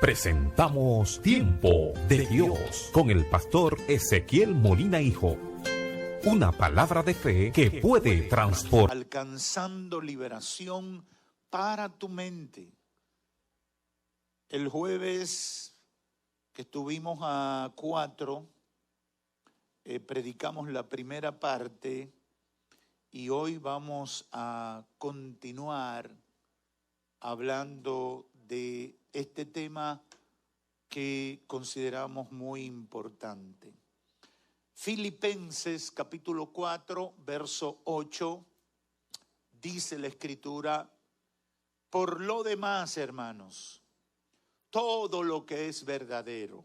Presentamos Tiempo de Dios con el pastor Ezequiel Molina Hijo. Una palabra de fe que puede transformar. Alcanzando liberación para tu mente. El jueves que estuvimos a 4, predicamos la primera parte y hoy vamos a continuar hablando de este tema que consideramos muy importante. Filipenses capítulo 4, verso 8, dice la Escritura: por lo demás, hermanos, todo lo que es verdadero,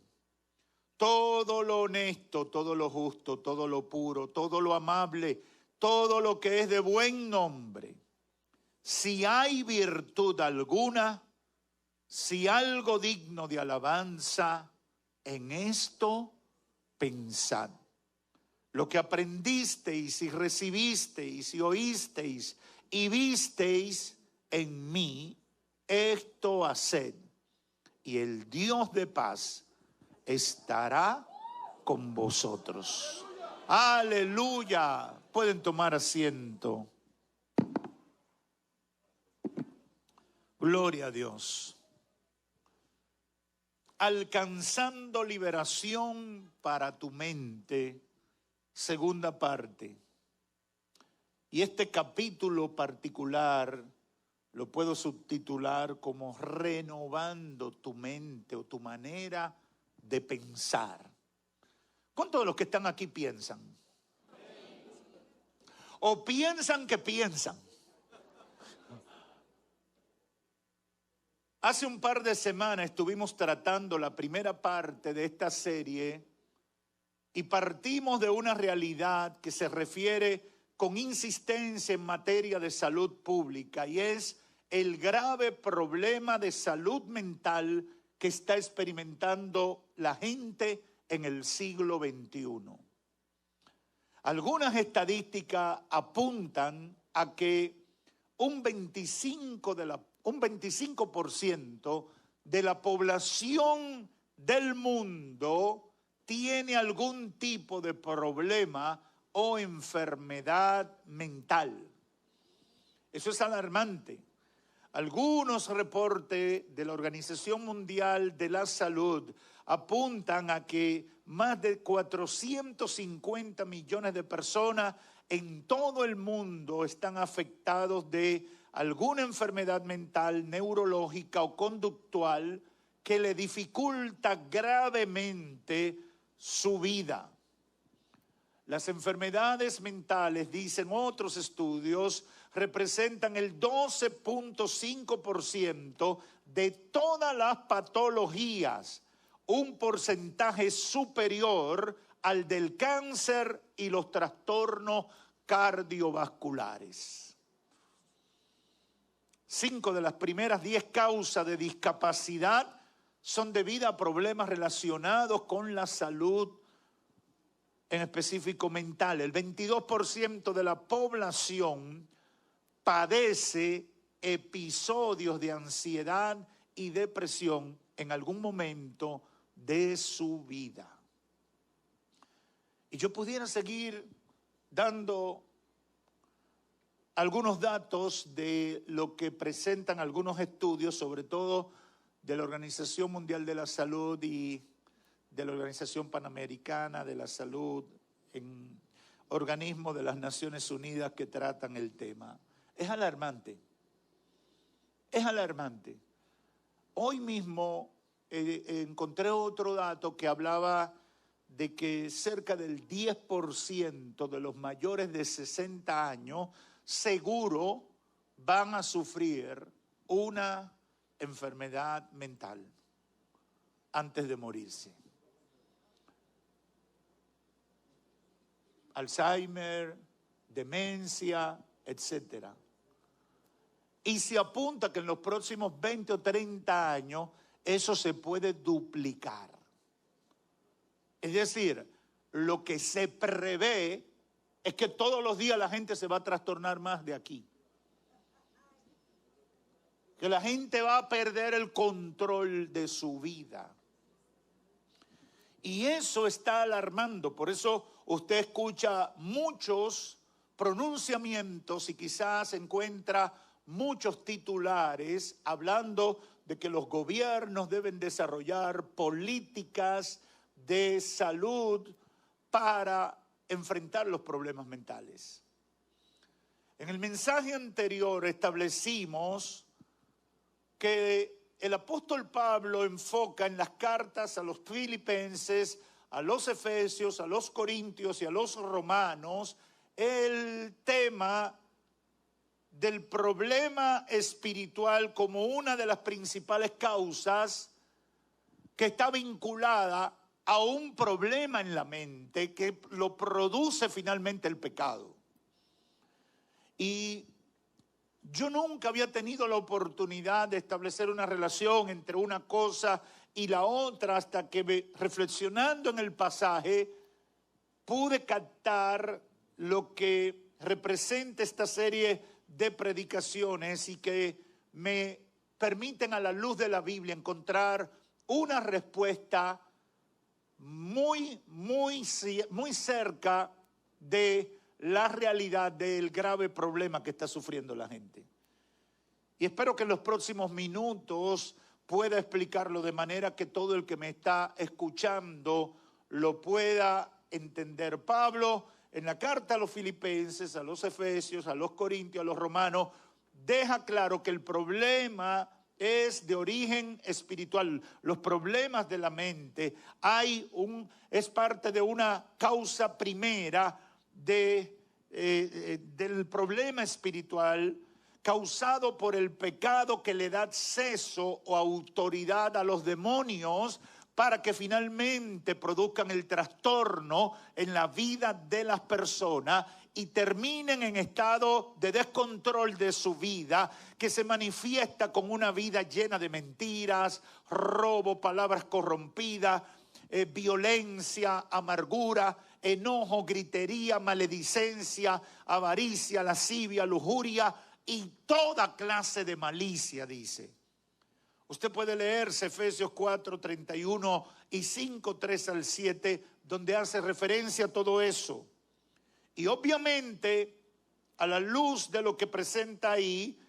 todo lo honesto, todo lo justo, todo lo puro, todo lo amable, todo lo que es de buen nombre, si hay virtud alguna, si algo digno de alabanza, en esto pensad. Lo que aprendisteis y recibisteis y oísteis y visteis en mí, esto haced, y el Dios de paz estará con vosotros. ¡Aleluya! Pueden tomar asiento. Gloria a Dios. Alcanzando liberación para tu mente, segunda parte. Y este capítulo particular lo puedo subtitular como renovando tu mente o tu manera de pensar. ¿Cuántos de los que están aquí piensan? ¿O piensan que piensan? Hace un par de semanas estuvimos tratando la primera parte de esta serie y partimos de una realidad que se refiere con insistencia en materia de salud pública, y es el grave problema de salud mental que está experimentando la gente en el siglo XXI. Algunas estadísticas apuntan a que un 25% de la población del mundo tiene algún tipo de problema o enfermedad mental. Eso es alarmante. Algunos reportes de la Organización Mundial de la Salud apuntan a que más de 450 millones de personas en todo el mundo están afectados de alguna enfermedad mental, neurológica o conductual que le dificulta gravemente su vida. Las enfermedades mentales, dicen otros estudios, representan el 12.5% de todas las patologías, un porcentaje superior al del cáncer y los trastornos cardiovasculares. 5 de las primeras 10 causas de discapacidad son debidas a problemas relacionados con la salud, en específico mental. El 22% de la población padece episodios de ansiedad y depresión en algún momento de su vida. Y yo pudiera seguir dando algunos datos de lo que presentan algunos estudios, sobre todo de la Organización Mundial de la Salud y de la Organización Panamericana de la Salud, en organismos de las Naciones Unidas que tratan el tema. Es alarmante. Es alarmante. Hoy mismo encontré otro dato que hablaba de que cerca del 10% de los mayores de 60 años seguro van a sufrir una enfermedad mental antes de morirse. Alzheimer, demencia, etc. Y se apunta que en los próximos 20 o 30 años eso se puede duplicar. Es decir, lo que se prevé es que todos los días la gente se va a trastornar más de aquí. que la gente va a perder el control de su vida. Y eso está alarmando. Por eso usted escucha muchos pronunciamientos y quizás encuentra muchos titulares hablando de que los gobiernos deben desarrollar políticas de salud para enfrentar los problemas mentales. En el mensaje anterior establecimos que el apóstol Pablo enfoca en las cartas a los filipenses, a los efesios, a los corintios y a los romanos el tema del problema espiritual como una de las principales causas que está vinculada a un problema en la mente que lo produce finalmente el pecado. Y yo nunca había tenido la oportunidad de establecer una relación entre una cosa y la otra hasta que reflexionando en el pasaje pude captar lo que representa esta serie de predicaciones y que me permiten a la luz de la Biblia encontrar una respuesta muy cerca de la realidad del grave problema que está sufriendo la gente. Y espero que en los próximos minutos pueda explicarlo de manera que todo el que me está escuchando lo pueda entender. Pablo, en la carta a los filipenses, a los efesios, a los corintios, a los romanos, deja claro que el problema es de origen espiritual. Los problemas de la mente es parte de una causa primera del problema espiritual causado por el pecado que le da acceso o autoridad a los demonios para que finalmente produzcan el trastorno en la vida de las personas y terminen en estado de descontrol de su vida, que se manifiesta con una vida llena de mentiras, robo, palabras corrompidas, violencia, amargura, enojo, gritería, maledicencia, avaricia, lascivia, lujuria y toda clase de malicia, dice. Usted puede leerse Efesios 4, 31 y 5, 3 al 7, donde hace referencia a todo eso. Y obviamente, a la luz de lo que presenta ahí,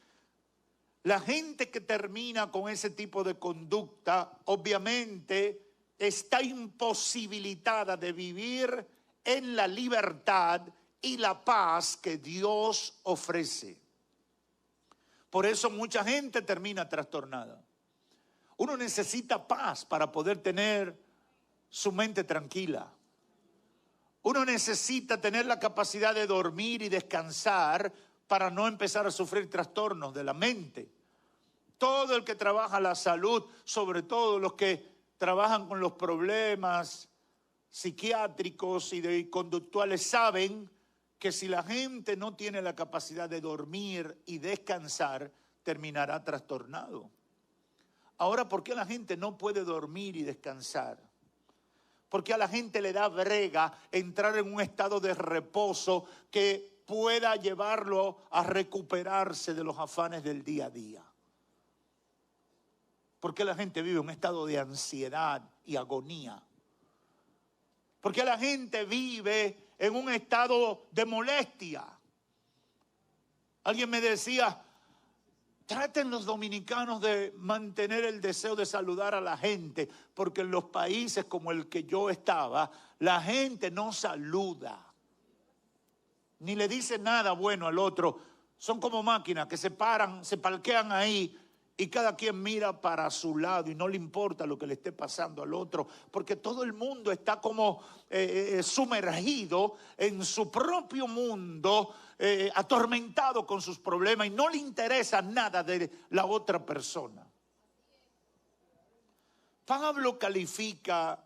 la gente que termina con ese tipo de conducta, obviamente, está imposibilitada de vivir en la libertad y la paz que Dios ofrece. Por eso mucha gente termina trastornada. Uno necesita paz para poder tener su mente tranquila. Uno necesita tener la capacidad de dormir y descansar para no empezar a sufrir trastornos de la mente. Todo el que trabaja la salud, sobre todo los que trabajan con los problemas psiquiátricos y conductuales, saben que si la gente no tiene la capacidad de dormir y descansar, terminará trastornado. Ahora, ¿por qué la gente no puede dormir y descansar? Porque a la gente le da brega entrar en un estado de reposo que pueda llevarlo a recuperarse de los afanes del día a día. Porque la gente vive en un estado de ansiedad y agonía. Porque la gente vive en un estado de molestia. Alguien me decía, traten los dominicanos de mantener el deseo de saludar a la gente, porque en los países como el que yo estaba, la gente no saluda, ni le dice nada bueno al otro. Son como máquinas que se paran, se parquean ahí y cada quien mira para su lado y no le importa lo que le esté pasando al otro, porque todo el mundo está como sumergido en su propio mundo, atormentado con sus problemas y no le interesa nada de la otra persona. Pablo califica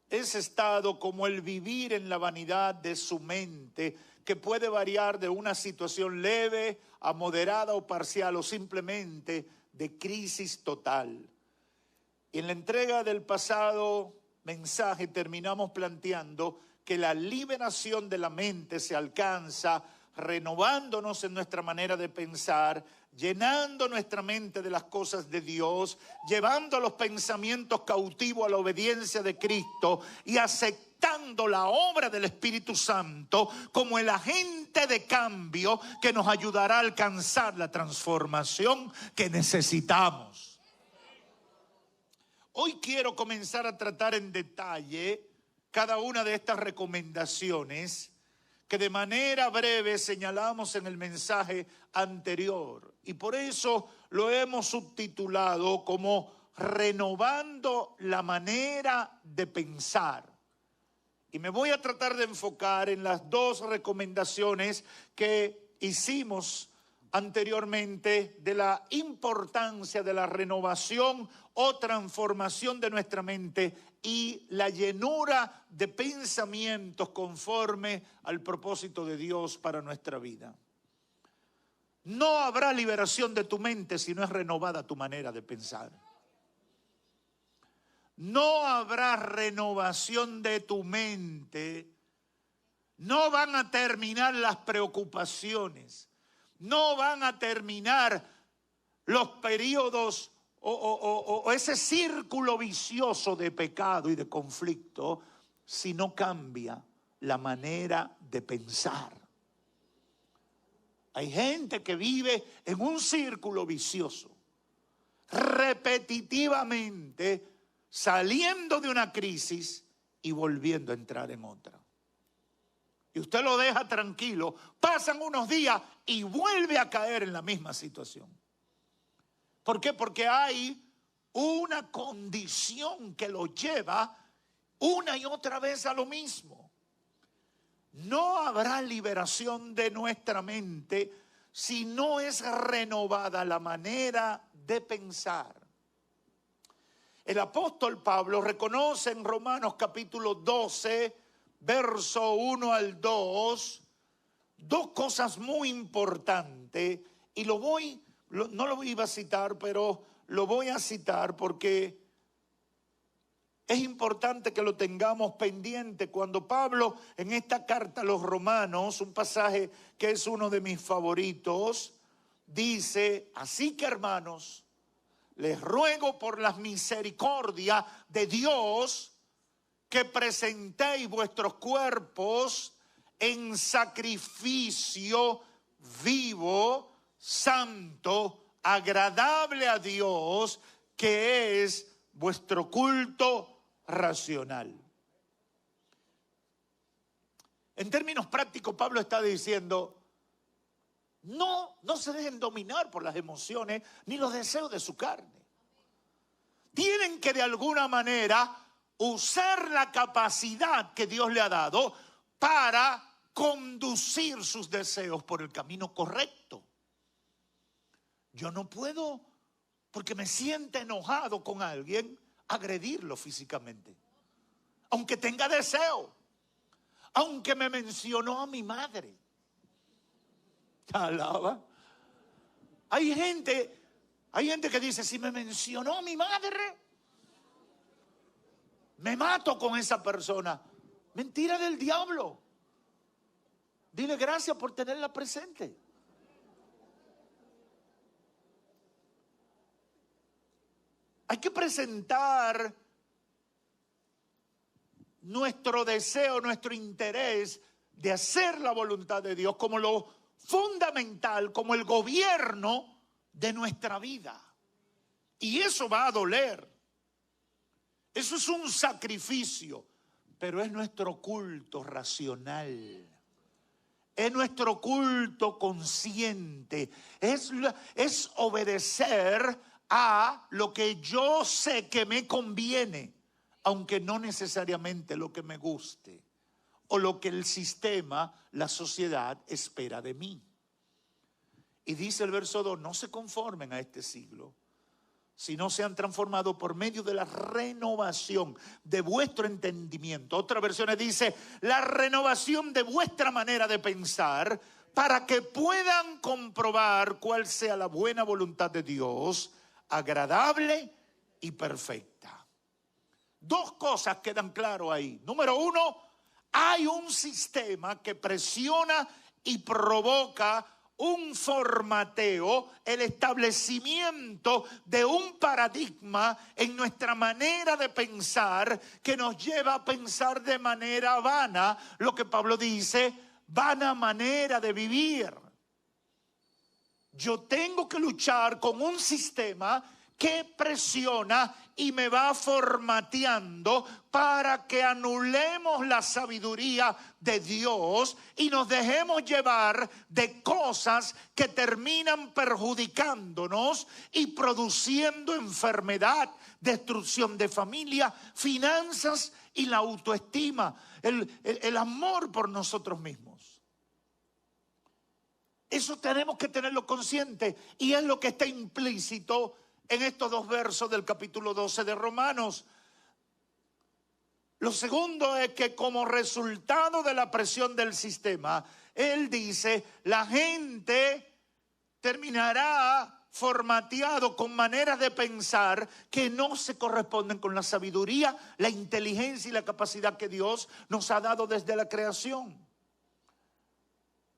ese estado como el vivir en la vanidad de su mente, que puede variar de una situación leve a moderada o parcial o simplemente de crisis total. Y en la entrega del pasado mensaje terminamos planteando que la liberación de la mente se alcanza renovándonos en nuestra manera de pensar, llenando nuestra mente de las cosas de Dios, llevando los pensamientos cautivos a la obediencia de Cristo y aceptando la obra del Espíritu Santo como el agente de cambio que nos ayudará a alcanzar la transformación que necesitamos. Hoy quiero comenzar a tratar en detalle cada una de estas recomendaciones que de manera breve señalamos en el mensaje anterior. Y por eso lo hemos subtitulado como renovando la manera de pensar. Y me voy a tratar de enfocar en las dos recomendaciones que hicimos anteriormente de la importancia de la renovación o transformación de nuestra mente y la llenura de pensamientos conforme al propósito de Dios para nuestra vida. No habrá liberación de tu mente si no es renovada tu manera de pensar. No habrá renovación de tu mente. No van a terminar las preocupaciones. No van a terminar los periodos o ese círculo vicioso de pecado y de conflicto si no cambia la manera de pensar. Hay gente que vive en un círculo vicioso, repetitivamente saliendo de una crisis y volviendo a entrar en otra. Y usted lo deja tranquilo, pasan unos días y vuelve a caer en la misma situación. ¿Por qué? Porque hay una condición que lo lleva una y otra vez a lo mismo. No habrá liberación de nuestra mente si no es renovada la manera de pensar. El apóstol Pablo reconoce en Romanos capítulo 12, verso 1 al 2, dos cosas muy importantes, y no lo iba a citar, pero lo voy a citar porque es importante que lo tengamos pendiente. Cuando Pablo en esta carta a los Romanos, un pasaje que es uno de mis favoritos, dice: así que, hermanos, les ruego por la misericordia de Dios que presentéis vuestros cuerpos en sacrificio vivo, santo, agradable a Dios, que es vuestro culto racional. En términos prácticos, Pablo está diciendo: no se dejen dominar por las emociones ni los deseos de su carne. Tienen que de alguna manera usar la capacidad que Dios le ha dado para conducir sus deseos por el camino correcto. Yo no puedo, porque me siento enojado con alguien, agredirlo físicamente, aunque tenga deseo, aunque me mencionó a mi madre. ¿Te alaba? Hay gente que dice: si me mencionó a mi madre, me mato con esa persona. Mentira del diablo. Dile gracias por tenerla presente. Hay que presentar nuestro deseo, nuestro interés de hacer la voluntad de Dios como lo fundamental, como el gobierno de nuestra vida. Y eso va a doler. Eso es un sacrificio, pero es nuestro culto racional. Es nuestro culto consciente. Es obedecer a lo que yo sé que me conviene, aunque no necesariamente lo que me guste o lo que el sistema, la sociedad espera de mí. Y dice el verso 2: no se conformen a este siglo, sino sean transformados por medio de la renovación de vuestro entendimiento. Otra versión dice: la renovación de vuestra manera de pensar, para que puedan comprobar cuál sea la buena voluntad de Dios, agradable y perfecta. Dos cosas quedan claras ahí. Número uno, hay un sistema que presiona y provoca un formateo, el establecimiento de un paradigma en nuestra manera de pensar que nos lleva a pensar de manera vana, lo que Pablo dice, vana manera de vivir. Yo tengo que luchar con un sistema que presiona y me va formateando para que anulemos la sabiduría de Dios y nos dejemos llevar de cosas que terminan perjudicándonos y produciendo enfermedad, destrucción de familia, finanzas y la autoestima, el amor por nosotros mismos. Eso tenemos que tenerlo consciente y es lo que está implícito en estos dos versos del capítulo 12 de Romanos. Lo segundo es que como resultado de la presión del sistema, él dice, la gente terminará formateado con maneras de pensar que no se corresponden con la sabiduría, la inteligencia y la capacidad que Dios nos ha dado desde la creación.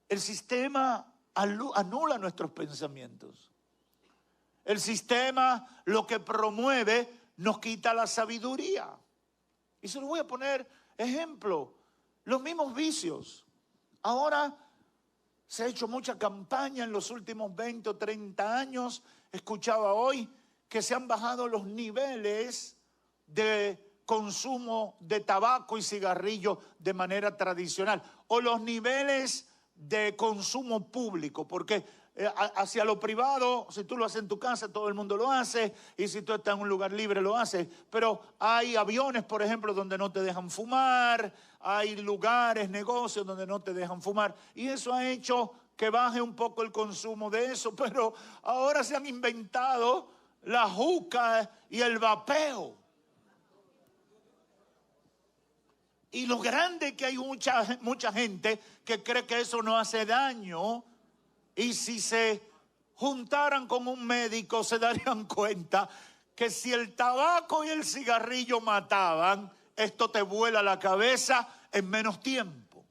El sistema anula nuestros pensamientos. El sistema lo que promueve nos quita la sabiduría. Y se lo voy a poner ejemplo. Los mismos vicios. Ahora se ha hecho mucha campaña en los últimos 20 o 30 años. Escuchaba hoy que se han bajado los niveles de consumo de tabaco y cigarrillo de manera tradicional. O los niveles de consumo público, porque hacia lo privado, si tú lo haces en tu casa, todo el mundo lo hace, y si tú estás en un lugar libre, lo haces. Pero hay aviones, por ejemplo, donde no te dejan fumar, hay lugares, negocios donde no te dejan fumar, y eso ha hecho que baje un poco el consumo de eso. Pero ahora se han inventado la juca y el vapeo. Y lo grande es que hay mucha gente que cree que eso no hace daño. Y si se juntaran con un médico se darían cuenta que si el tabaco y el cigarrillo mataban, esto te vuela la cabeza en menos tiempo.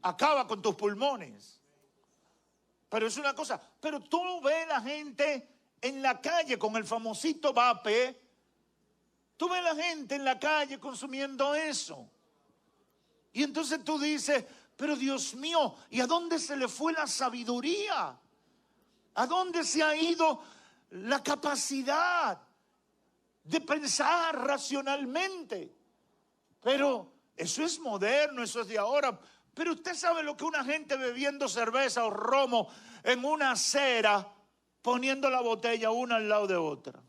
Acaba con tus pulmones. Pero es una cosa, pero tú ves la gente en la calle con el famosito vape. Tú ves la gente en la calle consumiendo eso. Y entonces tú dices, pero Dios mío, ¿y a dónde se le fue la sabiduría? ¿A dónde se ha ido la capacidad de pensar racionalmente? Pero eso es moderno, eso es de ahora. Pero usted sabe lo que una gente bebiendo cerveza o romo en una acera, poniendo la botella una al lado de otra.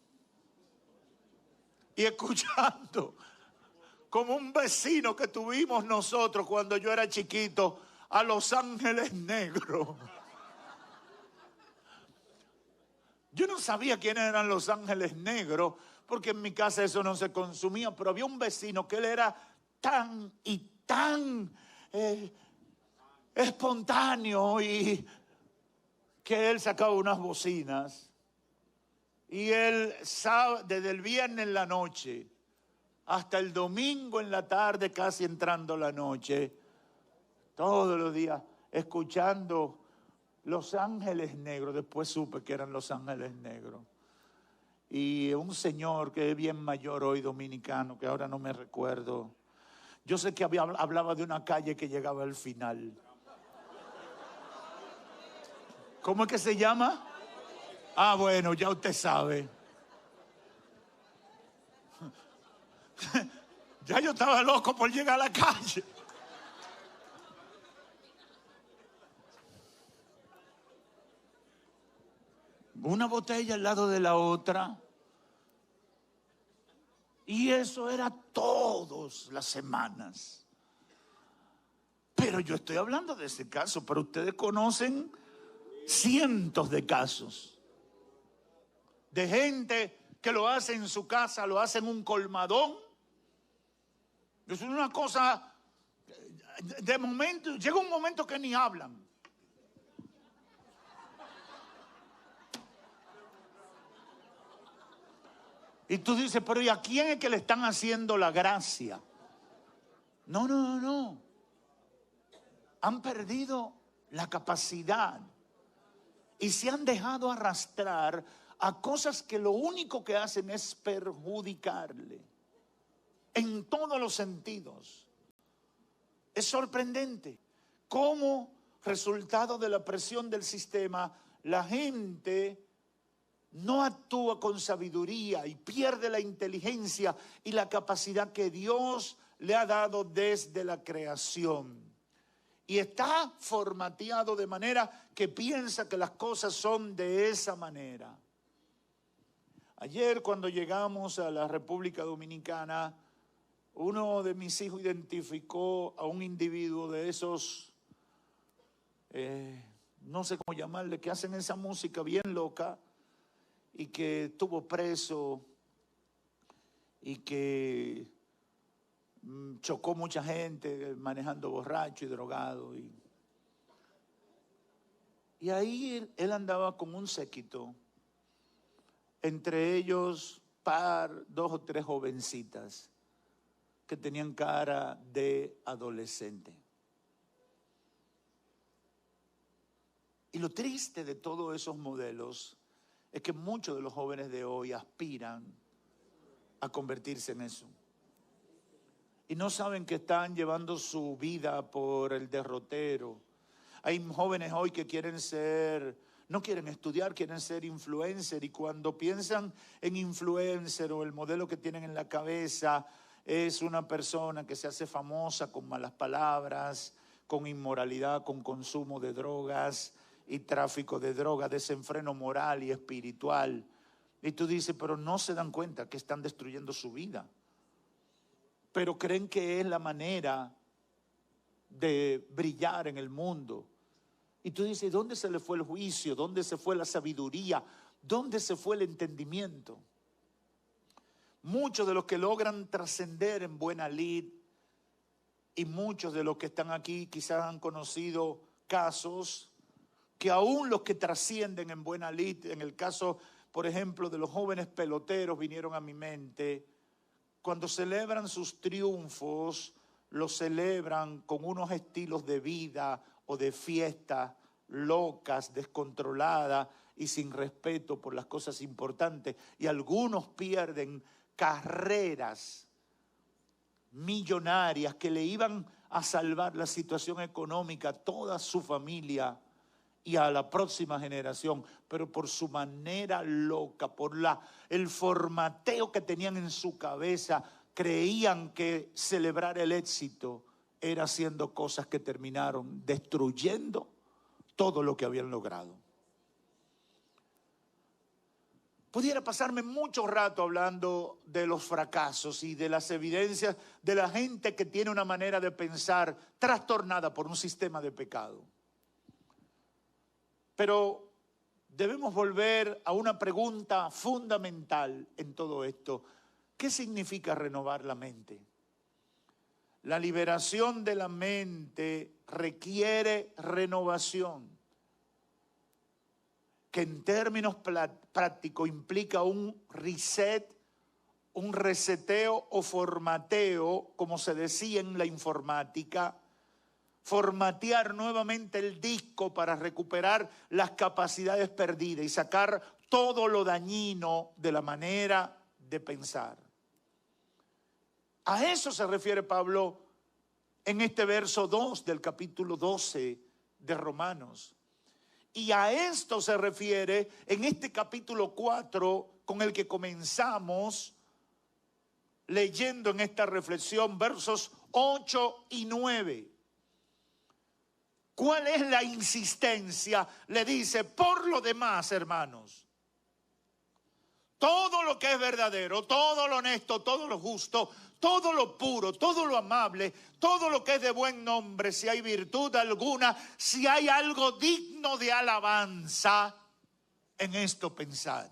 Y escuchando como un vecino que tuvimos nosotros cuando yo era chiquito, a Los Ángeles Negros. Yo no sabía quiénes eran Los Ángeles Negros, porque en mi casa eso no se consumía, pero había un vecino que él era tan y tan espontáneo, y que él sacaba unas bocinas, y él desde el viernes en la noche hasta el domingo en la tarde, casi entrando la noche, todos los días, escuchando Los Ángeles Negros. Después supe que eran Los Ángeles Negros. Y un señor que es bien mayor hoy, dominicano, que ahora no me recuerdo. Yo sé que hablaba de una calle que llegaba al final. ¿Cómo es que se llama? Ah, bueno, ya usted sabe. Ya yo estaba loco por llegar a la calle. Una botella al lado de la otra. Y eso era todas las semanas. Pero yo estoy hablando de ese caso, pero ustedes conocen cientos de casos de gente que lo hace en su casa, lo hace en un colmadón. Es una cosa, de momento, llega un momento que ni hablan. Y tú dices, pero ¿y a quién es que le están haciendo la gracia? No. Han perdido la capacidad, y se han dejado arrastrar a cosas que lo único que hacen es perjudicarle en todos los sentidos. Es sorprendente cómo, resultado de la presión del sistema, la gente no actúa con sabiduría y pierde la inteligencia y la capacidad que Dios le ha dado desde la creación. Y está formateado de manera que piensa que las cosas son de esa manera. Ayer, cuando llegamos a la República Dominicana, uno de mis hijos identificó a un individuo de esos, no sé cómo llamarle, que hacen esa música bien loca y que estuvo preso y que chocó mucha gente manejando borracho y drogado. Y ahí él andaba con un séquito, entre ellos dos o tres jovencitas que tenían cara de adolescente. Y lo triste de todos esos modelos es que muchos de los jóvenes de hoy aspiran a convertirse en eso. Y no saben que están llevando su vida por el derrotero. Hay jóvenes hoy que no quieren estudiar, quieren ser influencer. Y cuando piensan en influencer o el modelo que tienen en la cabeza es una persona que se hace famosa con malas palabras, con inmoralidad, con consumo de drogas y tráfico de drogas, desenfreno moral y espiritual. Y tú dices, pero no se dan cuenta que están destruyendo su vida. Pero creen que es la manera de brillar en el mundo. Y tú dices, ¿dónde se le fue el juicio? ¿Dónde se fue la sabiduría? ¿Dónde se fue el entendimiento? Muchos de los que logran trascender en buena lid, y muchos de los que están aquí quizás han conocido casos que aún los que trascienden en buena lid, en el caso, por ejemplo, de los jóvenes peloteros, vinieron a mi mente. Cuando celebran sus triunfos, los celebran con unos estilos de vida o de fiesta locas, descontroladas y sin respeto por las cosas importantes. Y algunos pierden carreras millonarias que le iban a salvar la situación económica a toda su familia y a la próxima generación, pero por su manera loca, por el formateo que tenían en su cabeza, creían que celebrar el éxito era haciendo cosas que terminaron destruyendo todo lo que habían logrado. Pudiera pasarme mucho rato hablando de los fracasos y de las evidencias de la gente que tiene una manera de pensar trastornada por un sistema de pecado. Pero debemos volver a una pregunta fundamental en todo esto. ¿Qué significa renovar la mente? La liberación de la mente requiere renovación, que en términos prácticos implica un reset, un reseteo o formateo, como se decía en la informática. Formatear nuevamente el disco para recuperar las capacidades perdidas y sacar todo lo dañino de la manera de pensar. A eso se refiere Pablo en este verso 2 del capítulo 12 de Romanos. Y a esto se refiere en este capítulo 4 con el que comenzamos leyendo en esta reflexión, versos 8 y 9. ¿Cuál es la insistencia? Le dice, por lo demás, hermanos, todo lo que es verdadero, todo lo honesto, todo lo justo, todo lo puro, todo lo amable, todo lo que es de buen nombre, si hay virtud alguna, si hay algo digno de alabanza, en esto pensad.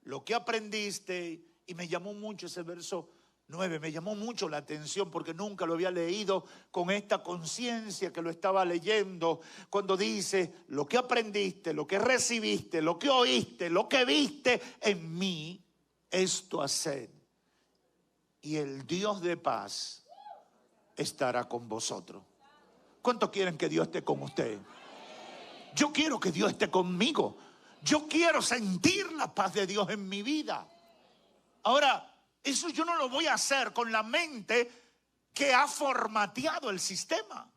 Lo que aprendiste, y me llamó mucho ese verso 9, me llamó mucho la atención porque nunca lo había leído con esta conciencia que lo estaba leyendo, cuando dice, lo que aprendiste, lo que recibiste, lo que oíste, lo que viste en mí, esto haced, y el Dios de paz estará con vosotros. ¿Cuántos quieren que Dios esté con usted? Yo quiero que Dios esté conmigo. Yo quiero sentir la paz de Dios en mi vida. Ahora, eso yo no lo voy a hacer con la mente que ha formateado el sistema,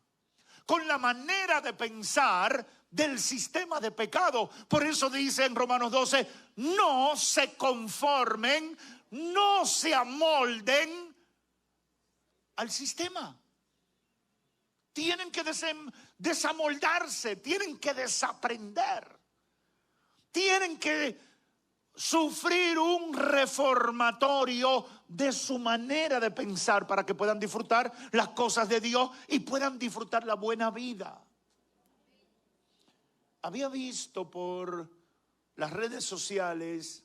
con la manera de pensar del sistema de pecado. Por eso dice en Romanos 12, no se conformen, no se amolden al sistema. Tienen que desamoldarse, tienen que desaprender, tienen que sufrir un reformatorio de su manera de pensar para que puedan disfrutar las cosas de Dios y puedan disfrutar la buena vida. Había visto por las redes sociales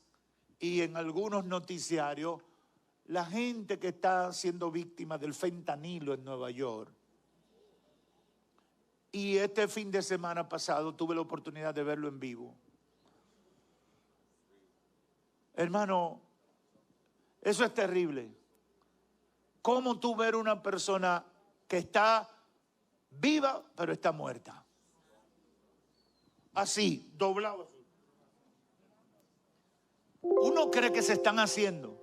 y en algunos noticiarios la gente que está siendo víctima del fentanilo en Nueva York. Y este fin de semana pasado tuve la oportunidad de verlo en vivo. Hermano, eso es terrible. ¿Cómo tú ver una persona que está viva pero está muerta? Así, doblado. Uno cree que se están haciendo.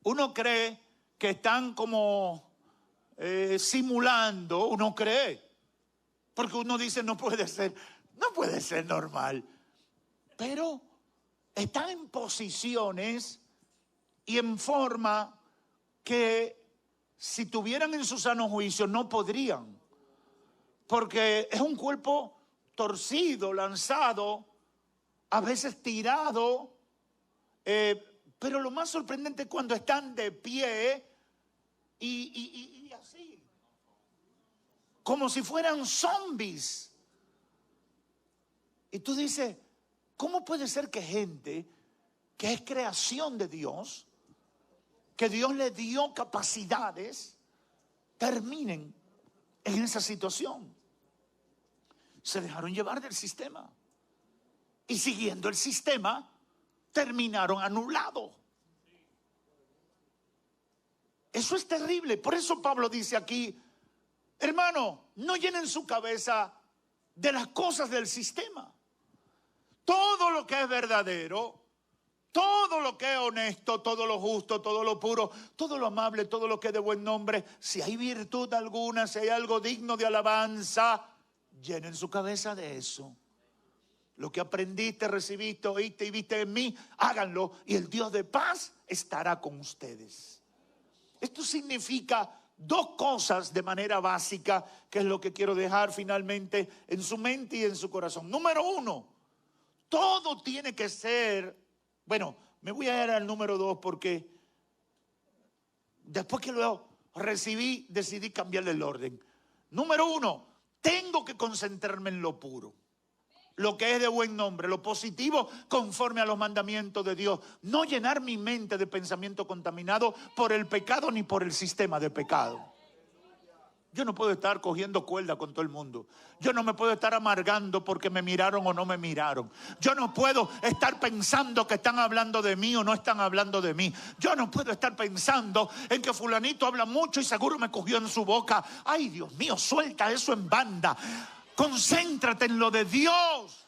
Uno cree que están como simulando. Uno cree. Porque uno dice no puede ser normal. Pero están en posiciones y en forma que si tuvieran en su sano juicio no podrían. Porque es un cuerpo torcido, lanzado, a veces tirado. Pero lo más sorprendente es cuando están de pie y así. Como si fueran zombies. Y tú dices, ¿cómo puede ser que gente que es creación de Dios, que Dios le dio capacidades, terminen en esa situación? Se dejaron llevar del sistema. Y siguiendo el sistema, terminaron anulados. Eso es terrible. Por eso Pablo dice aquí, hermano, no llenen su cabeza de las cosas del sistema. Todo lo que es verdadero, todo lo que es honesto, todo lo justo, todo lo puro, todo lo amable, todo lo que es de buen nombre, si hay virtud alguna, si hay algo digno de alabanza, llenen su cabeza de eso. Lo que aprendiste, recibiste, oíste y viste en mí, háganlo y el Dios de paz estará con ustedes. Esto significa dos cosas de manera básica, que es lo que quiero dejar finalmente en su mente y en su corazón. Número uno, todo tiene que ser, bueno, me voy a ir al número 2 porque después que lo recibí, decidí cambiarle el orden. Número 1, tengo que concentrarme en lo puro, lo que es de buen nombre, lo positivo conforme a los mandamientos de Dios. No llenar mi mente de pensamiento contaminado por el pecado ni por el sistema de pecado. Yo no puedo estar cogiendo cuerda con todo el mundo. Yo no me puedo estar amargando porque me miraron o no me miraron. Yo no puedo estar pensando que están hablando de mí o no están hablando de mí. Yo no puedo estar pensando en que fulanito habla mucho y seguro me cogió en su boca. Ay, Dios mío, suelta eso en banda. Concéntrate en lo de Dios.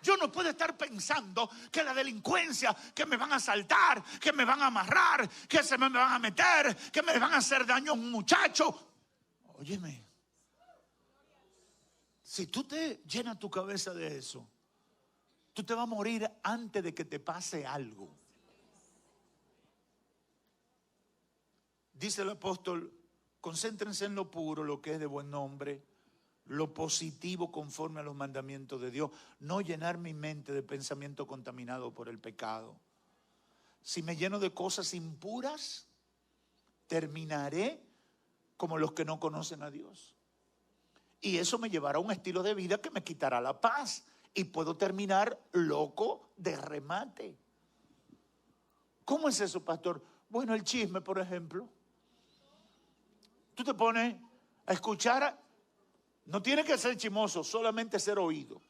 Yo no puedo estar pensando que la delincuencia, que me van a asaltar, que me van a amarrar, que se me van a meter, que me van a hacer daño a un muchacho. Óyeme, si tú te llenas tu cabeza de eso, tú te vas a morir antes de que te pase algo. Dice el apóstol, concéntrense en lo puro, lo que es de buen nombre, lo positivo conforme a los mandamientos de Dios. No llenar mi mente de pensamiento contaminado por el pecado. Si me lleno de cosas impuras, terminaré como los que no conocen a Dios. Y eso me llevará a un estilo de vida que me quitará la paz. Y puedo terminar loco de remate. ¿Cómo es eso, pastor? Bueno, el chisme, por ejemplo. Tú te pones a escuchar. No tiene que ser chismoso, solamente ser oído.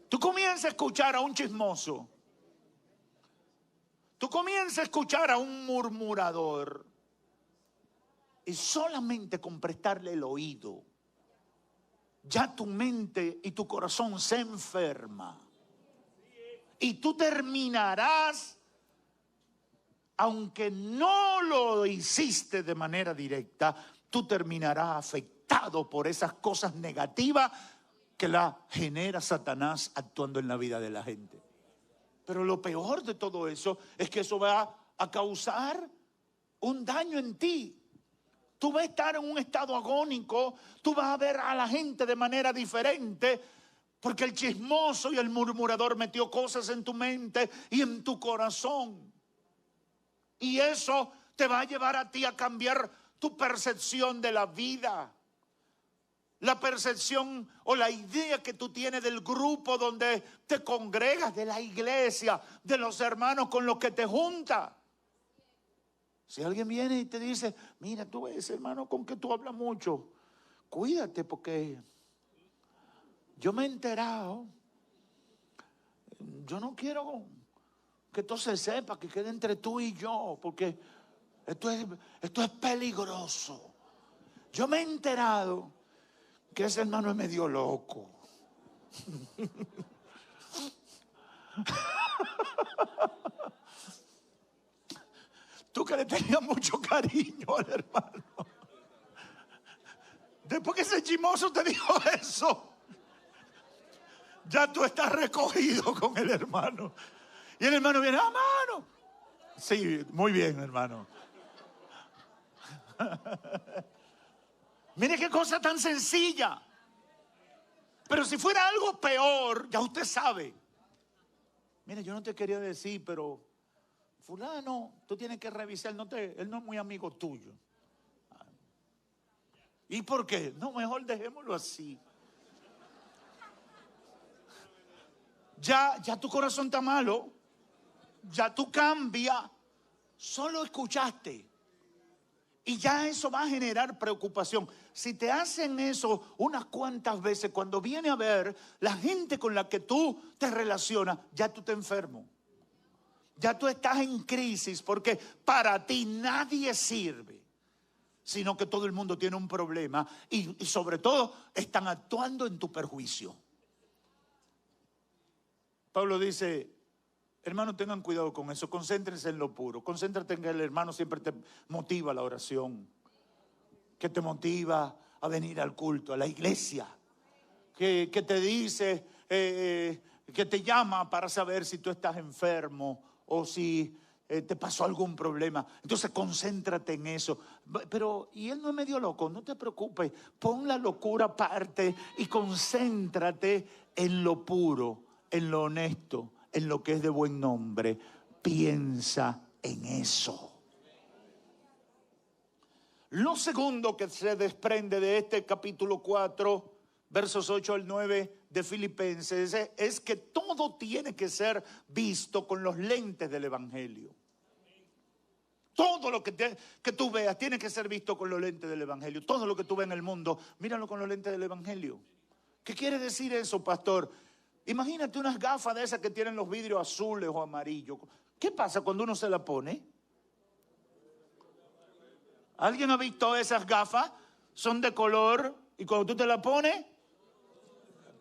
Tú comienzas a escuchar a un chismoso. Tú comienzas a escuchar a un murmurador y solamente con prestarle el oído, ya tu mente y tu corazón se enferma. Y tú terminarás, aunque no lo hiciste de manera directa, tú terminarás afectado por esas cosas negativas que la genera Satanás actuando en la vida de la gente. Pero lo peor de todo eso es que eso va a causar un daño en ti. Tú vas a estar en un estado agónico, tú vas a ver a la gente de manera diferente, porque el chismoso y el murmurador metió cosas en tu mente y en tu corazón. Y eso te va a llevar a ti a cambiar tu percepción de la vida. La percepción o la idea que tú tienes del grupo donde te congregas, de la iglesia, de los hermanos con los que te juntas. Si alguien viene y te dice, mira, tú ves, hermano, con que tú hablas mucho, cuídate porque yo me he enterado. Yo no quiero que esto se sepa, que quede entre tú y yo, porque esto es peligroso. Yo me he enterado que ese hermano es medio loco. Tú que le tenías mucho cariño al hermano, después que ese chismoso te dijo eso, ya tú estás recogido con el hermano. Y el hermano viene, hermano. Sí, muy bien, hermano. Mire qué cosa tan sencilla. Pero si fuera algo peor, ya usted sabe. Mire, yo no te quería decir, pero fulano, tú tienes que revisar, él no es muy amigo tuyo. ¿Y por qué? No, mejor dejémoslo así. Ya tu corazón está malo, ya tú cambias, solo escuchaste. Y ya eso va a generar preocupación. Si te hacen eso unas cuantas veces, cuando viene a ver la gente con la que tú te relacionas, ya tú te enfermo. Ya tú estás en crisis porque para ti nadie sirve, sino que todo el mundo tiene un problema y sobre todo están actuando en tu perjuicio. Pablo dice, hermanos, tengan cuidado con eso, concéntrense en lo puro, concéntrate en que el hermano siempre te motiva a la oración, que te motiva a venir al culto, a la iglesia, que te dice, que te llama para saber si tú estás enfermo o si te pasó algún problema. Entonces concéntrate en eso. Pero, y él no es medio loco, no te preocupes, pon la locura aparte y concéntrate en lo puro, en lo honesto, en lo que es de buen nombre. Piensa en eso. Lo segundo que se desprende de este capítulo 4, versos 8 al 9 de Filipenses, es que todo tiene que ser visto con los lentes del Evangelio. Todo lo que tú veas tiene que ser visto con los lentes del Evangelio. Todo lo que tú ves en el mundo, míralo con los lentes del Evangelio. ¿Qué quiere decir eso, pastor? Imagínate unas gafas de esas que tienen los vidrios azules o amarillos. ¿Qué pasa cuando uno se la pone? ¿Alguien ha visto esas gafas? Son de color y cuando tú te la pones,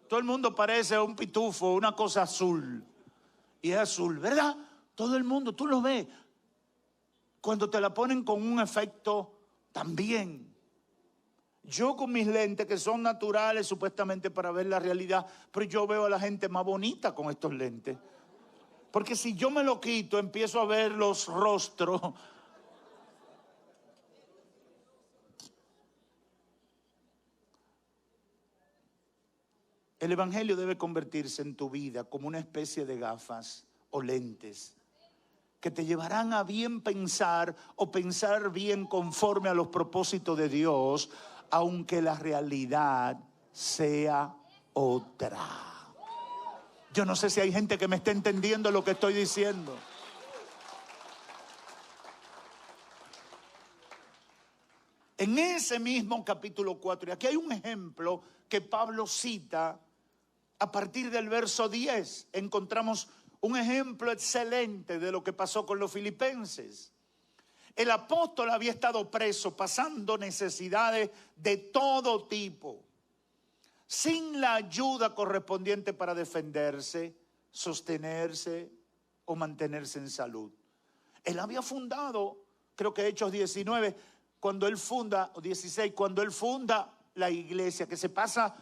todo el mundo parece un pitufo, una cosa azul. Y es azul, ¿verdad? Todo el mundo, tú lo ves. Cuando te la ponen con un efecto también. Yo con mis lentes que son naturales supuestamente para ver la realidad, pero yo veo a la gente más bonita con estos lentes. Porque si yo me lo quito, empiezo a ver los rostros. El Evangelio debe convertirse en tu vida como una especie de gafas o lentes que te llevarán a bien pensar o pensar bien conforme a los propósitos de Dios, aunque la realidad sea otra. Yo no sé si hay gente que me está entendiendo lo que estoy diciendo. En ese mismo capítulo 4, y aquí hay un ejemplo que Pablo cita a partir del verso 10, encontramos un ejemplo excelente de lo que pasó con los filipenses. El apóstol había estado preso, pasando necesidades de todo tipo, sin la ayuda correspondiente para defenderse, sostenerse o mantenerse en salud. Él había fundado, creo que Hechos 19, cuando él funda, o 16, cuando él funda la iglesia, que se pasa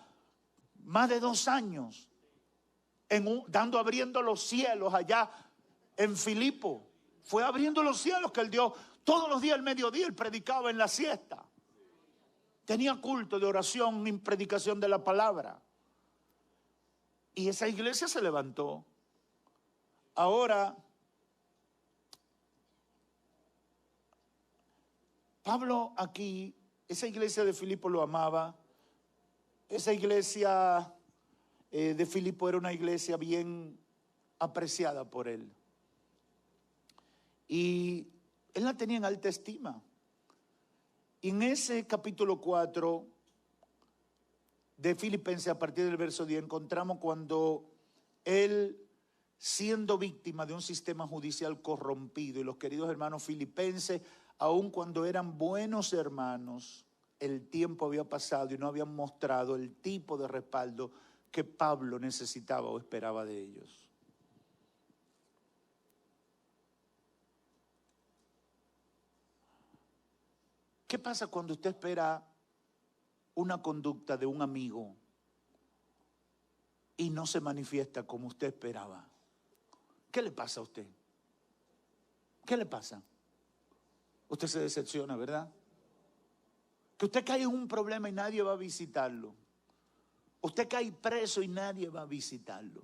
más de 2 años abriendo los cielos allá en Filipo. Fue abriendo los cielos que él dio todos los días al mediodía. Él predicaba en la siesta. Tenía culto de oración y predicación de la palabra. Y esa iglesia se levantó. Ahora, Pablo aquí, esa iglesia de Filipo lo amaba. Esa iglesia de Filipo era una iglesia bien apreciada por él. Y él la tenía en alta estima. Y en ese capítulo 4 de Filipenses, a partir del verso 10, encontramos cuando él, siendo víctima de un sistema judicial corrompido, y los queridos hermanos filipenses, aun cuando eran buenos hermanos, el tiempo había pasado y no habían mostrado el tipo de respaldo que Pablo necesitaba o esperaba de ellos. ¿Qué pasa cuando usted espera una conducta de un amigo y no se manifiesta como usted esperaba? ¿Qué le pasa a usted? ¿Qué le pasa? Usted se decepciona, ¿verdad? Que usted cae en un problema y nadie va a visitarlo. Usted cae preso y nadie va a visitarlo.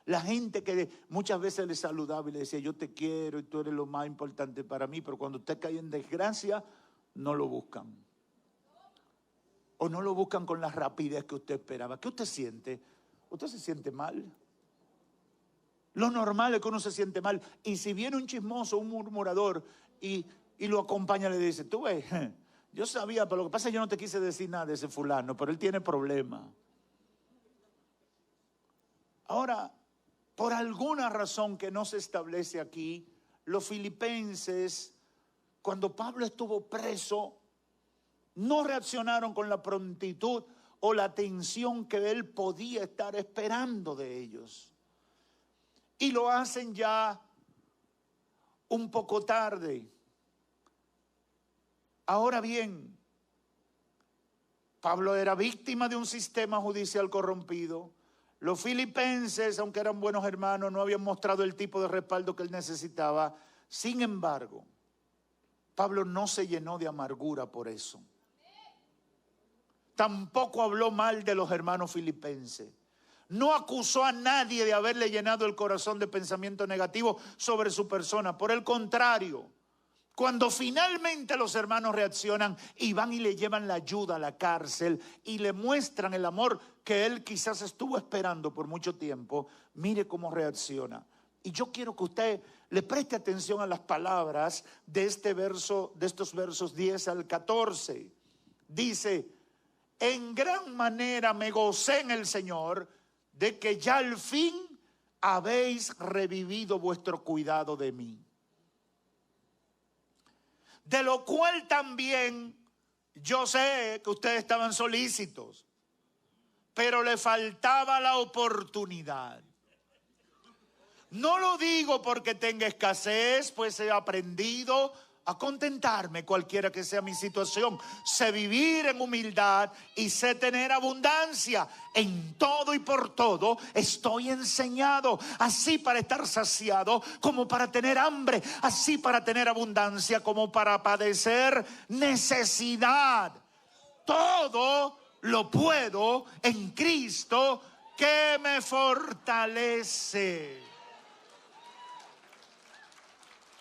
La gente que muchas veces le saludaba y le decía, yo te quiero y tú eres lo más importante para mí, pero cuando usted cae en desgracia, no lo buscan. O no lo buscan con la rapidez que usted esperaba. ¿Qué usted siente? ¿Usted se siente mal? Lo normal es que uno se siente mal. Y si viene un chismoso, un murmurador y lo acompaña, le dice, tú ves, yo sabía, pero lo que pasa es que yo no te quise decir nada de ese fulano, pero él tiene problemas. Ahora, por alguna razón que no se establece aquí, los filipenses, cuando Pablo estuvo preso, no reaccionaron con la prontitud o la atención que él podía estar esperando de ellos. Y lo hacen ya un poco tarde. Ahora bien, Pablo era víctima de un sistema judicial corrompido. Los filipenses, aunque eran buenos hermanos, no habían mostrado el tipo de respaldo que él necesitaba. Sin embargo, Pablo no se llenó de amargura por eso. Tampoco habló mal de los hermanos filipenses. No acusó a nadie de haberle llenado el corazón de pensamiento negativo sobre su persona. Por el contrario, cuando finalmente los hermanos reaccionan y van y le llevan la ayuda a la cárcel y le muestran el amor que él quizás estuvo esperando por mucho tiempo, mire cómo reacciona. Y yo quiero que usted le preste atención a las palabras de este verso, de estos versos 10 al 14. Dice, en gran manera me gocé en el Señor de que ya al fin habéis revivido vuestro cuidado de mí. De lo cual también yo sé que ustedes estaban solícitos, pero le faltaba la oportunidad. No lo digo porque tenga escasez, pues he aprendido a contentarme cualquiera que sea mi situación. Sé vivir en humildad y sé tener abundancia. En todo y por todo estoy enseñado, así para estar saciado como para tener hambre, así para tener abundancia como para padecer necesidad. Todo lo puedo en Cristo que me fortalece.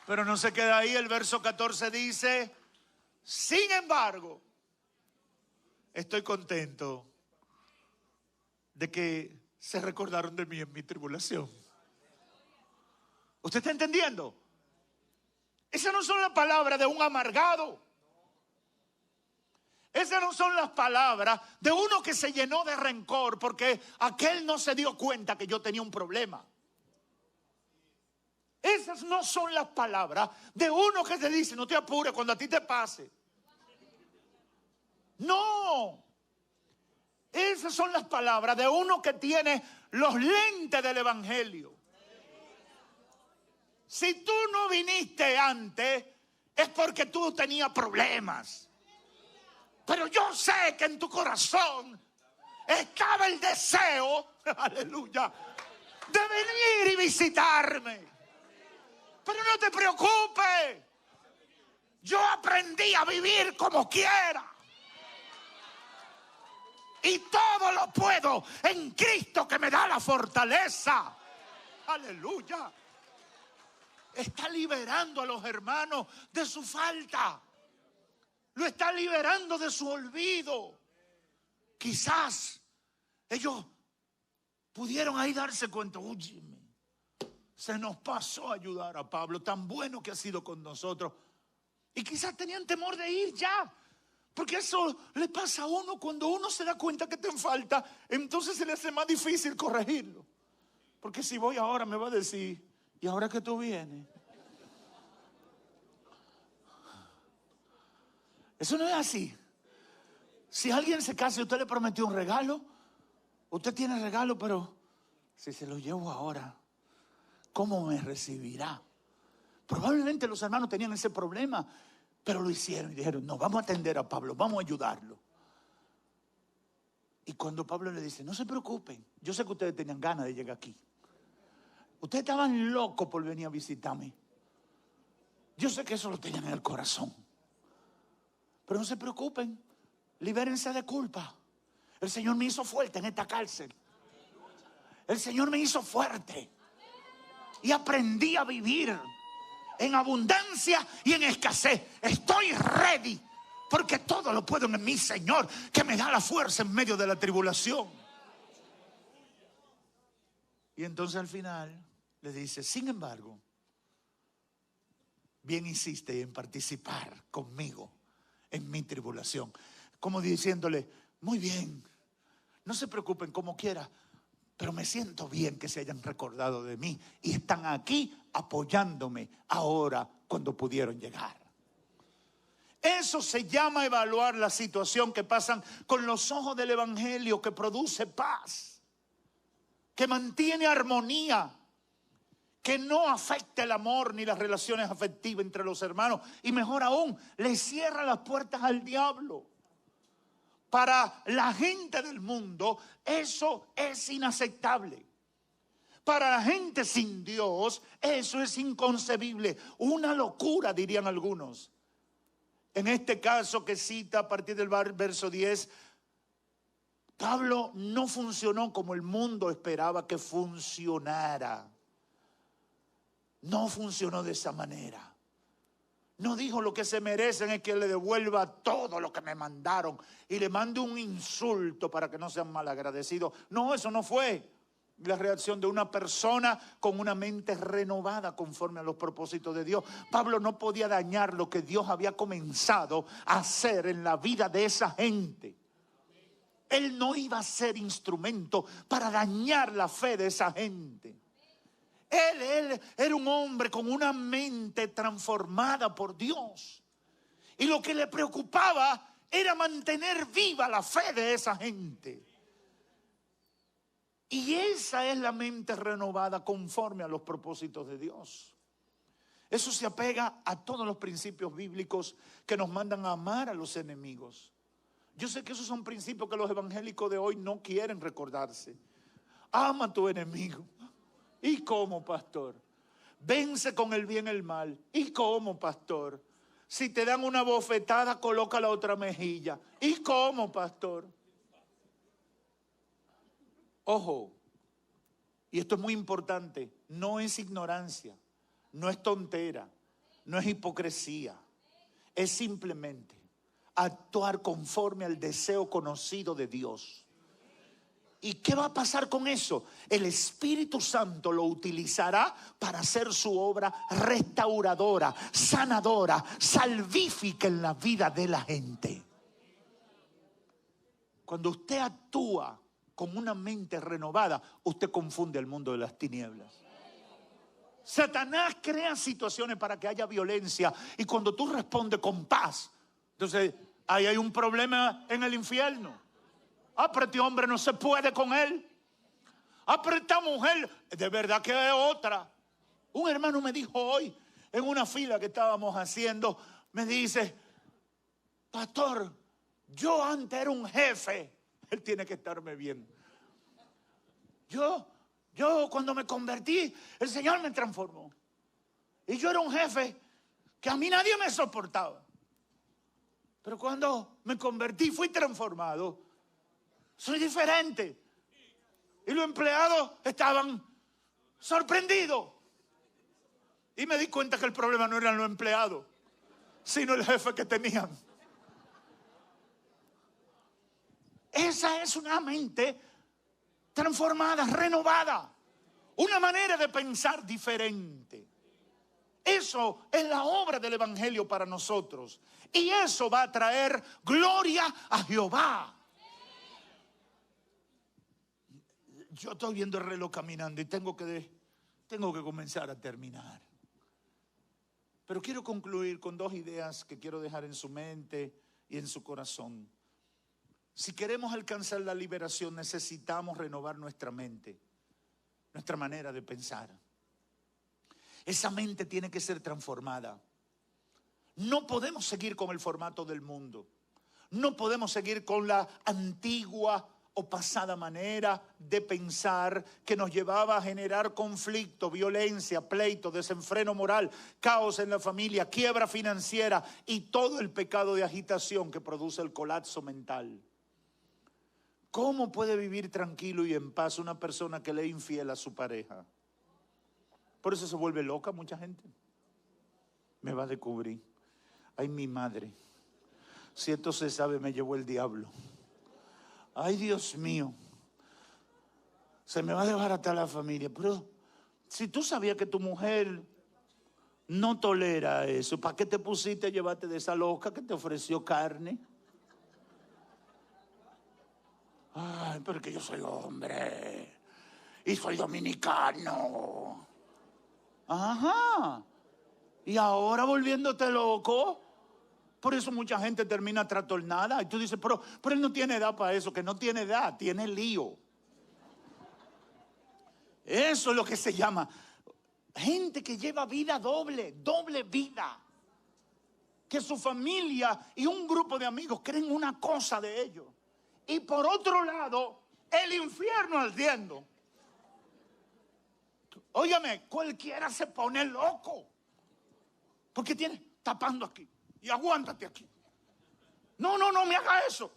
Pero no se queda ahí, el verso 14 dice, sin embargo, estoy contento de que se recordaron de mí en mi tribulación. ¿Usted está entendiendo? Esas no son las palabras de un amargado. Esas no son las palabras de uno que se llenó de rencor porque aquel no se dio cuenta que yo tenía un problema. Esas no son las palabras de uno que te dice, no te apures cuando a ti te pase. No. Esas son las palabras de uno que tiene los lentes del evangelio. Si tú no viniste antes, es porque tú tenías problemas. Pero yo sé que en tu corazón estaba el deseo, aleluya, de venir y visitarme. Pero no te preocupes. Yo aprendí a vivir como quiera. Y todo lo puedo en Cristo que me da la fortaleza. Aleluya. Está liberando a los hermanos de su falta. Lo está liberando de su olvido. Quizás ellos pudieron ahí darse cuenta, oye, se nos pasó a ayudar a Pablo, tan bueno que ha sido con nosotros. Y quizás tenían temor de ir ya. Porque eso le pasa a uno cuando uno se da cuenta que te falta, entonces se le hace más difícil corregirlo. Porque si voy ahora me va a decir, ¿y ahora que tú vienes? Eso no es así. Si alguien se casa y usted le prometió un regalo, usted tiene regalo, pero si se lo llevo ahora, ¿cómo me recibirá? Probablemente los hermanos tenían ese problema, pero lo hicieron y dijeron, no, vamos a atender a Pablo, vamos a ayudarlo. Y cuando Pablo le dice, no se preocupen, yo sé que ustedes tenían ganas de llegar aquí. Ustedes estaban locos por venir a visitarme. Yo sé que eso lo tenían en el corazón. Pero no se preocupen, libérense de culpa. El Señor me hizo fuerte en esta cárcel. El Señor me hizo fuerte. Y aprendí a vivir en abundancia y en escasez. Estoy ready, porque todo lo puedo en mi Señor, que me da la fuerza en medio de la tribulación. Y entonces al final le dice, sin embargo, bien hiciste en participar conmigo en mi tribulación. Como diciéndole, muy bien, no se preocupen como quiera, pero me siento bien que se hayan recordado de mí y están aquí apoyándome ahora cuando pudieron llegar. Eso se llama evaluar la situación que pasan con los ojos del evangelio, que produce paz, que mantiene armonía, que no afecta el amor ni las relaciones afectivas entre los hermanos, y mejor aún, le cierra las puertas al diablo. Para la gente del mundo eso es inaceptable. Para la gente sin Dios eso es inconcebible, una locura, dirían algunos. En este caso que cita a partir del verso 10, Pablo no funcionó como el mundo esperaba que funcionara. No funcionó de esa manera. No dijo, lo que se merecen es que le devuelva todo lo que me mandaron y le mande un insulto para que no sean malagradecidos. No, eso no fue la reacción de una persona con una mente renovada conforme a los propósitos de Dios. Pablo no podía dañar lo que Dios había comenzado a hacer en la vida de esa gente. Él no iba a ser instrumento para dañar la fe de esa gente. Él era un hombre con una mente transformada por Dios. Y lo que le preocupaba era mantener viva la fe de esa gente. Y esa es la mente renovada conforme a los propósitos de Dios. Eso se apega a todos los principios bíblicos que nos mandan a amar a los enemigos. Yo sé que esos son principios que los evangélicos de hoy no quieren recordarse. Ama a tu enemigo. ¿Y cómo, pastor? Vence con el bien el mal. ¿Y cómo, pastor? Si te dan una bofetada, coloca la otra mejilla. ¿Y cómo, pastor? Ojo, y esto es muy importante, no es ignorancia, no es tontera, no es hipocresía, es simplemente actuar conforme al deseo conocido de Dios. ¿Y qué va a pasar con eso? El Espíritu Santo lo utilizará para hacer su obra restauradora, sanadora, salvífica en la vida de la gente. Cuando usted actúa con una mente renovada, usted confunde al mundo de las tinieblas. Satanás crea situaciones para que haya violencia. Y cuando tú respondes con paz, entonces ahí hay un problema en el infierno. Ah, pero este hombre no se puede con él. Ah, pero esta mujer, de verdad que es otra. Un hermano me dijo hoy, en una fila que estábamos haciendo, me dice: pastor, yo antes era un jefe. Él tiene que estarme bien. Yo cuando me convertí, el Señor me transformó. Y yo era un jefe que a mí nadie me soportaba. Pero cuando me convertí, fui transformado. Soy diferente. Y los empleados estaban sorprendidos. Y me di cuenta que el problema no eran los empleados, sino el jefe que tenían. Esa es una mente transformada, renovada. Una manera de pensar diferente. Eso es la obra del Evangelio para nosotros. Y eso va a traer gloria a Jehová. Yo estoy viendo el reloj caminando y tengo que comenzar a terminar. Pero quiero concluir con 2 ideas que quiero dejar en su mente y en su corazón. Si queremos alcanzar la liberación, necesitamos renovar nuestra mente, nuestra manera de pensar. Esa mente tiene que ser transformada. No podemos seguir con el formato del mundo. No podemos seguir con la antigua o pasada manera de pensar que nos llevaba a generar conflicto, violencia, pleito, desenfreno moral, caos en la familia, quiebra financiera y todo el pecado de agitación que produce el colapso mental. ¿Cómo puede vivir tranquilo y en paz una persona que le es infiel a su pareja? Por eso se vuelve loca mucha gente. Me va a descubrir. Ay, mi madre. Si esto se sabe, me llevó el diablo. Ay, Dios mío. Se me va a desbaratar la familia. Pero si tú sabías que tu mujer no tolera eso, ¿para qué te pusiste a llevarte de esa loca que te ofreció carne? Ay, pero que yo soy hombre y soy dominicano. Ajá. Y ahora volviéndote loco. Por eso mucha gente termina trastornada. Y tú dices, pero él no tiene edad para eso. Que no tiene edad, tiene lío. Eso es lo que se llama gente que lleva vida doble vida. Que su familia y un grupo de amigos creen una cosa de ellos. Y por otro lado, el infierno ardiendo. Óigame, cualquiera se pone loco. Porque tiene tapando aquí. Y aguántate aquí. No me haga eso.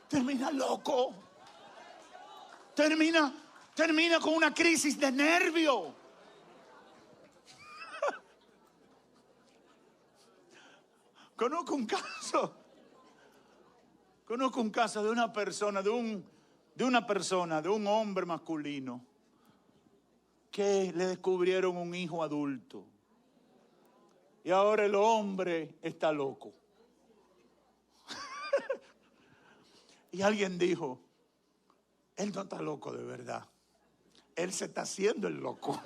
Termina loco. Termina con una crisis de nervio. Conozco un caso de una persona, de un hombre masculino, que le descubrieron un hijo adulto. Y ahora el hombre está loco. Y alguien dijo, él no está loco de verdad. Él se está haciendo el loco.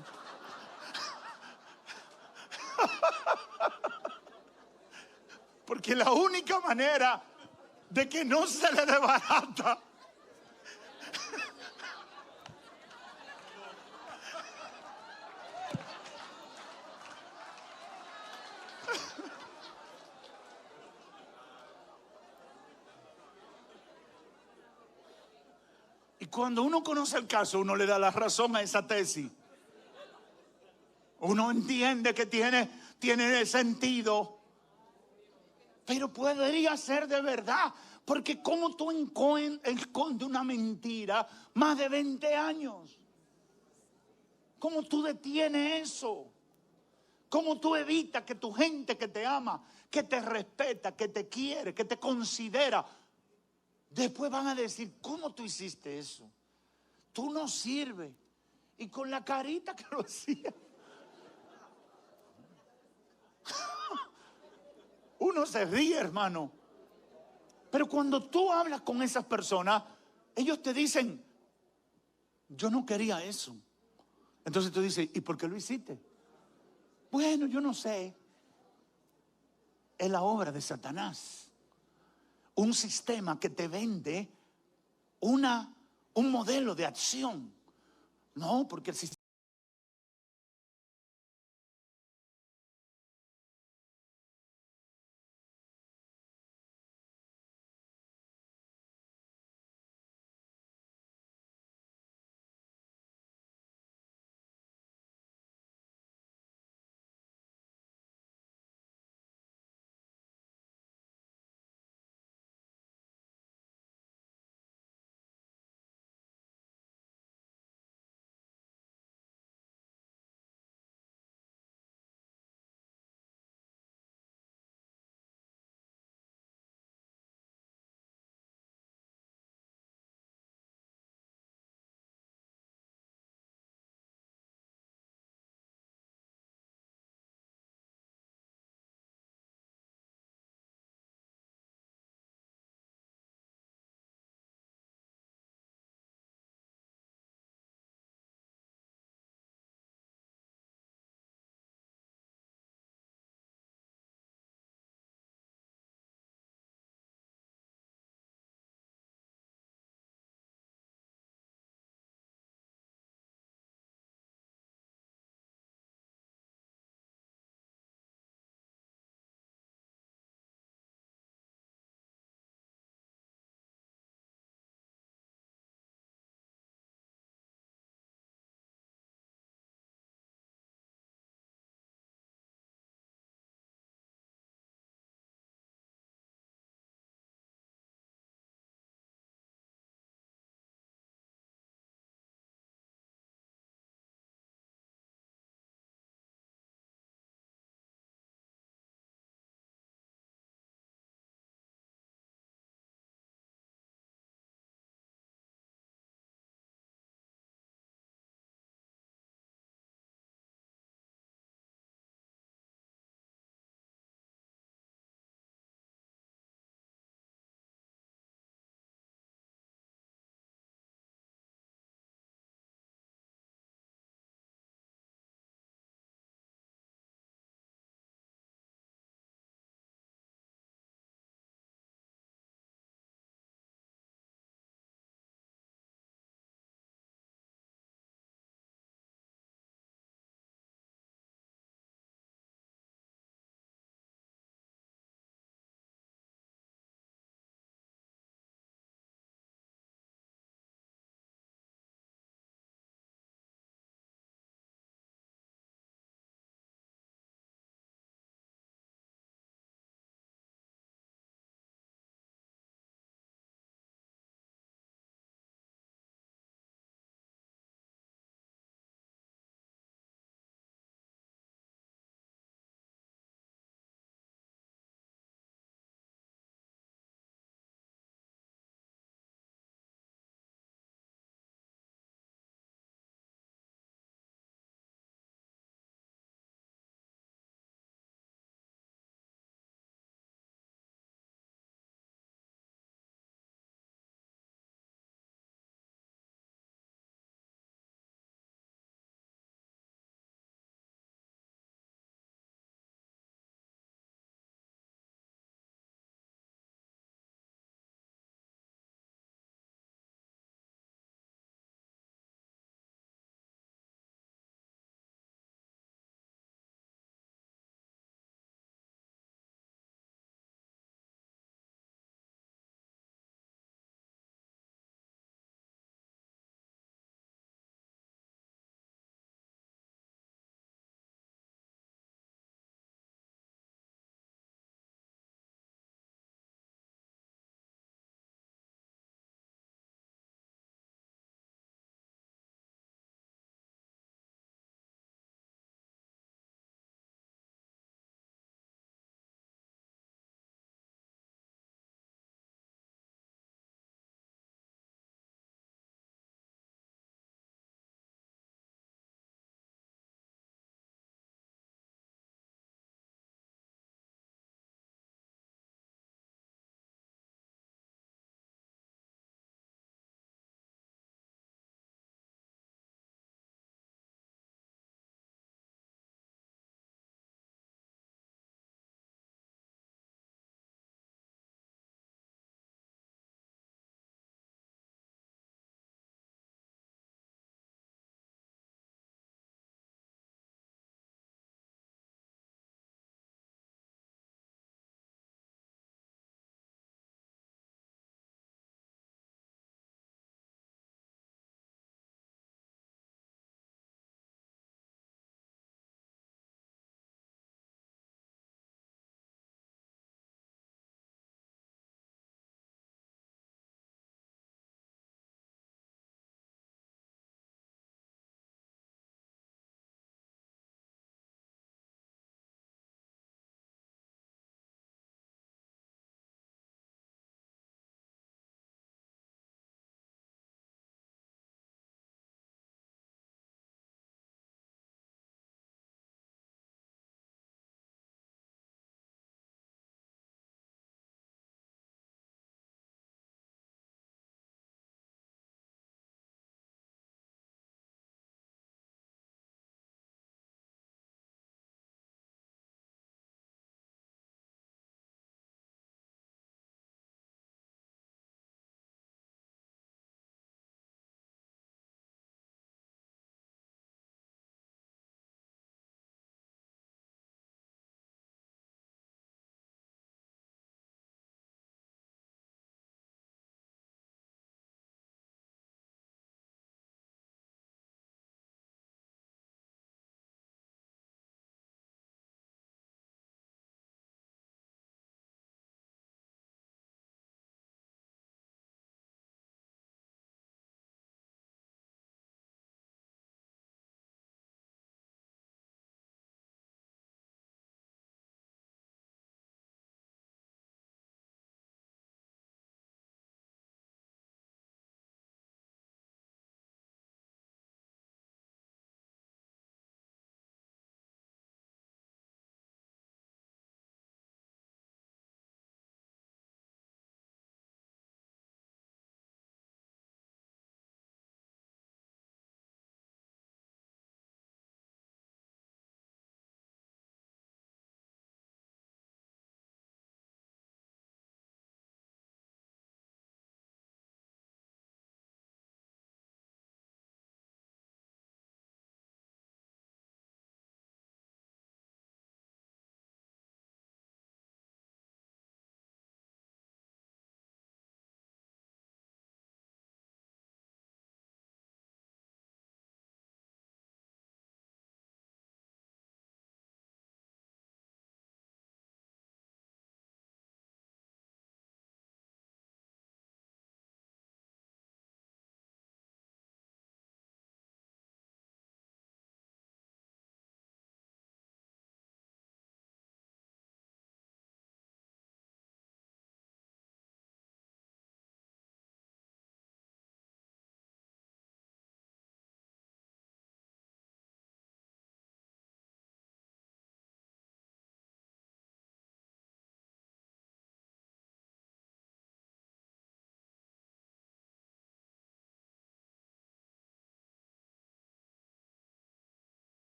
Porque la única manera de que no se le desbarata y cuando uno conoce el caso, uno le da la razón a esa tesis. Uno entiende que tiene sentido. Pero podría ser de verdad. Porque ¿cómo tú escondes una mentira más de 20 años? ¿Cómo tú detienes eso? ¿Cómo tú evitas que tu gente que te ama, que te respeta, que te quiere, que te considera, después van a decir, ¿cómo tú hiciste eso? Tú no sirves. Y con la carita que lo hacía. Uno se ríe, hermano. Pero cuando tú hablas con esas personas, ellos te dicen, yo no quería eso. Entonces tú dices, ¿y por qué lo hiciste? Bueno, yo no sé. Es la obra de Satanás. Un sistema que te vende un modelo de acción. No, porque el sistema